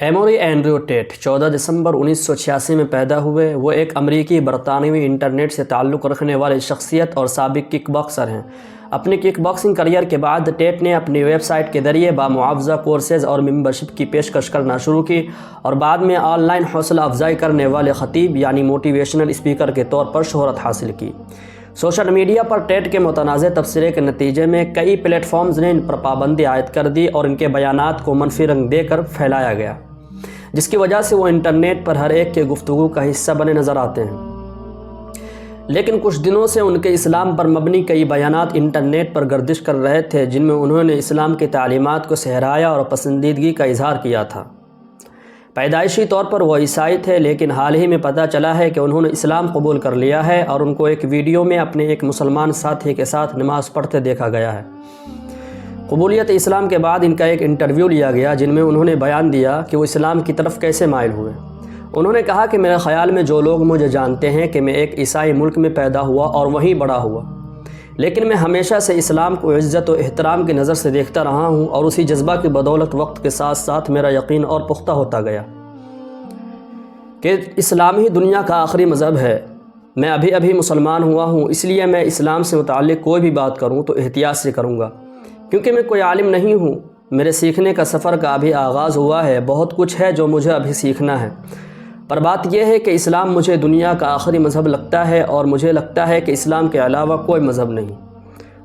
ایموری Andrew TET 14 دسمبر 1986 میں پیدا ہوئے۔ وہ ایک امریکی برطانوی انٹرنیٹ سے تعلق رکھنے والے شخصیت اور سابق کک باکسر ہیں۔ اپنے کک باکسنگ کیریئر کے بعد ٹیٹ نے اپنی ویب سائٹ کے ذریعے بامعاوضہ کورسز اور ممبرشپ کی پیشکش کرنا شروع کی اور بعد میں آن لائن حوصلہ افزائی کرنے والے خطیب یعنی موٹیویشنل اسپیکر کے طور پر شہرت حاصل کی۔ سوشل میڈیا پر ٹیٹ کے متنازع تبصرے کے نتیجے میں کئی پلیٹ فارمز نے ان پر پابندی عائد کر دی اور ان کے بیانات کو منفی رنگ دے کر پھیلایا گیا، جس کی وجہ سے وہ انٹرنیٹ پر ہر ایک کے گفتگو کا حصہ بنے نظر آتے ہیں۔ لیکن کچھ دنوں سے ان کے اسلام پر مبنی کئی بیانات انٹرنیٹ پر گردش کر رہے تھے، جن میں انہوں نے اسلام کی تعلیمات کو سہرایا اور پسندیدگی کا اظہار کیا تھا۔ پیدائشی طور پر وہ عیسائی تھے، لیکن حال ہی میں پتہ چلا ہے کہ انہوں نے اسلام قبول کر لیا ہے اور ان کو ایک ویڈیو میں اپنے ایک مسلمان ساتھی کے ساتھ نماز پڑھتے دیکھا گیا ہے۔ قبولیت اسلام کے بعد ان کا ایک انٹرویو لیا گیا، جن میں انہوں نے بیان دیا کہ وہ اسلام کی طرف کیسے مائل ہوئے۔ انہوں نے کہا کہ میرے خیال میں جو لوگ مجھے جانتے ہیں کہ میں ایک عیسائی ملک میں پیدا ہوا اور وہیں بڑا ہوا، لیکن میں ہمیشہ سے اسلام کو عزت و احترام کی نظر سے دیکھتا رہا ہوں اور اسی جذبہ کی بدولت وقت کے ساتھ ساتھ میرا یقین اور پختہ ہوتا گیا کہ اسلام ہی دنیا کا آخری مذہب ہے۔ میں ابھی مسلمان ہوا ہوں، اس لیے میں اسلام سے متعلق کوئی بھی بات کروں تو احتیاط سے کروں گا، کیونکہ میں کوئی عالم نہیں ہوں۔ میرے سیکھنے کا سفر کا ابھی آغاز ہوا ہے، بہت کچھ ہے جو مجھے ابھی سیکھنا ہے، پر بات یہ ہے کہ اسلام مجھے دنیا کا آخری مذہب لگتا ہے اور مجھے لگتا ہے کہ اسلام کے علاوہ کوئی مذہب نہیں۔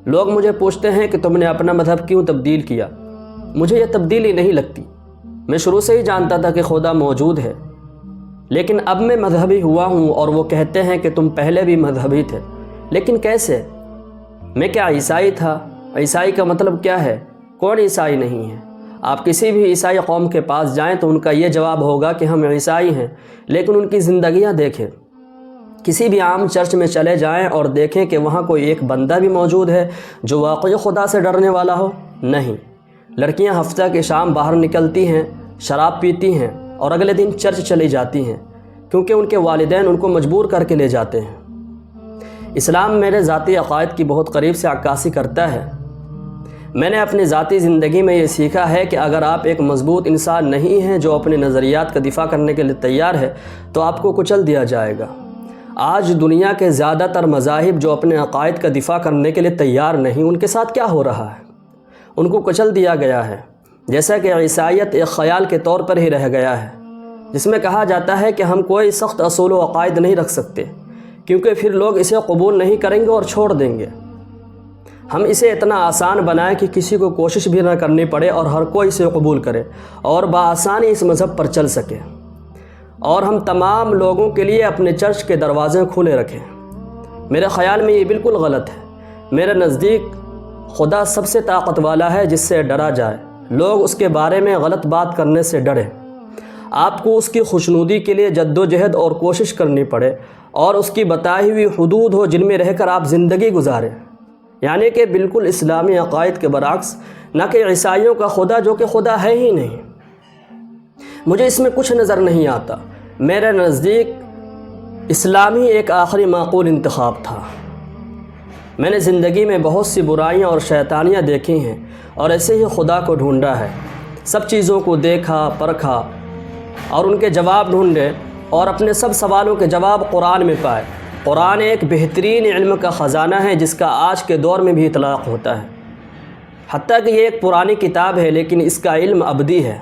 لوگ مجھے پوچھتے ہیں کہ تم نے اپنا مذہب کیوں تبدیل کیا؟ مجھے یہ تبدیلی نہیں لگتی، میں شروع سے ہی جانتا تھا کہ خدا موجود ہے، لیکن اب میں مذہبی ہوا ہوں اور وہ کہتے ہیں کہ تم پہلے بھی مذہبی تھے، لیکن کیسے؟ میں کیا عیسائی تھا؟ عیسائی کا مطلب کیا ہے؟ کون عیسائی نہیں ہے؟ آپ کسی بھی عیسائی قوم کے پاس جائیں تو ان کا یہ جواب ہوگا کہ ہم عیسائی ہیں، لیکن ان کی زندگیاں دیکھیں۔ کسی بھی عام چرچ میں چلے جائیں اور دیکھیں کہ وہاں کوئی ایک بندہ بھی موجود ہے جو واقعی خدا سے ڈرنے والا ہو؟ نہیں۔ لڑکیاں ہفتہ کی شام باہر نکلتی ہیں، شراب پیتی ہیں اور اگلے دن چرچ چلی جاتی ہیں، کیونکہ ان کے والدین ان کو مجبور کر کے لے جاتے ہیں۔ اسلام میرے ذاتی عقائد کی بہت قریب سے عکاسی کرتا ہے۔ میں نے اپنی ذاتی زندگی میں یہ سیکھا ہے کہ اگر آپ ایک مضبوط انسان نہیں ہیں جو اپنے نظریات کا دفاع کرنے کے لیے تیار ہے تو آپ کو کچل دیا جائے گا۔ آج دنیا کے زیادہ تر مذاہب جو اپنے عقائد کا دفاع کرنے کے لیے تیار نہیں، ان کے ساتھ کیا ہو رہا ہے؟ ان کو کچل دیا گیا ہے، جیسا کہ عیسائیت ایک خیال کے طور پر ہی رہ گیا ہے، جس میں کہا جاتا ہے کہ ہم کوئی سخت اصول و عقائد نہیں رکھ سکتے، کیونکہ پھر لوگ اسے قبول نہیں کریں گے اور چھوڑ دیں گے۔ ہم اسے اتنا آسان بنائیں کہ کسی کو کوشش بھی نہ کرنی پڑے اور ہر کوئی اسے قبول کرے اور بآسانی اس مذہب پر چل سکے، اور ہم تمام لوگوں کے لیے اپنے چرچ کے دروازے کھلے رکھیں۔ میرے خیال میں یہ بالکل غلط ہے۔ میرے نزدیک خدا سب سے طاقت والا ہے جس سے ڈرا جائے، لوگ اس کے بارے میں غلط بات کرنے سے ڈریں۔ آپ کو اس کی خوشنودی کے لیے جدوجہد اور کوشش کرنی پڑے اور اس کی بتائی ہوئی حدود ہو جن میں رہ کر آپ زندگی گزاریں، یعنی کہ بالکل اسلامی عقائد کے برعکس، نہ کہ عیسائیوں کا خدا جو کہ خدا ہے ہی نہیں۔ مجھے اس میں کچھ نظر نہیں آتا۔ میرے نزدیک اسلام ہی ایک آخری معقول انتخاب تھا۔ میں نے زندگی میں بہت سی برائیاں اور شیطانیاں دیکھی ہیں اور ایسے ہی خدا کو ڈھونڈا ہے۔ سب چیزوں کو دیکھا، پرکھا اور ان کے جواب ڈھونڈے اور اپنے سب سوالوں کے جواب قرآن میں پائے۔ قرآن ایک بہترین علم کا خزانہ ہے جس کا آج کے دور میں بھی اطلاق ہوتا ہے، حتیٰ کہ یہ ایک پرانی کتاب ہے لیکن اس کا علم ابدی ہے۔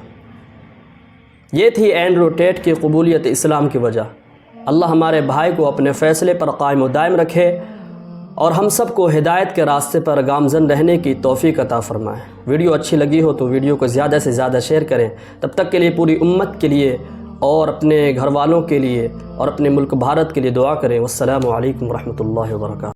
یہ تھی اینڈریو ٹیٹ کی قبولیت اسلام کی وجہ۔ اللہ ہمارے بھائی کو اپنے فیصلے پر قائم و دائم رکھے اور ہم سب کو ہدایت کے راستے پر گامزن رہنے کی توفیق عطا فرمائے۔ ویڈیو اچھی لگی ہو تو ویڈیو کو زیادہ سے زیادہ شیئر کریں۔ تب تک کے لیے پوری امت کے لیے اور اپنے گھر والوں کے لیے اور اپنے ملک بھارت کے لیے دعا کریں۔ والسلام علیکم ورحمۃ اللہ وبرکاتہ۔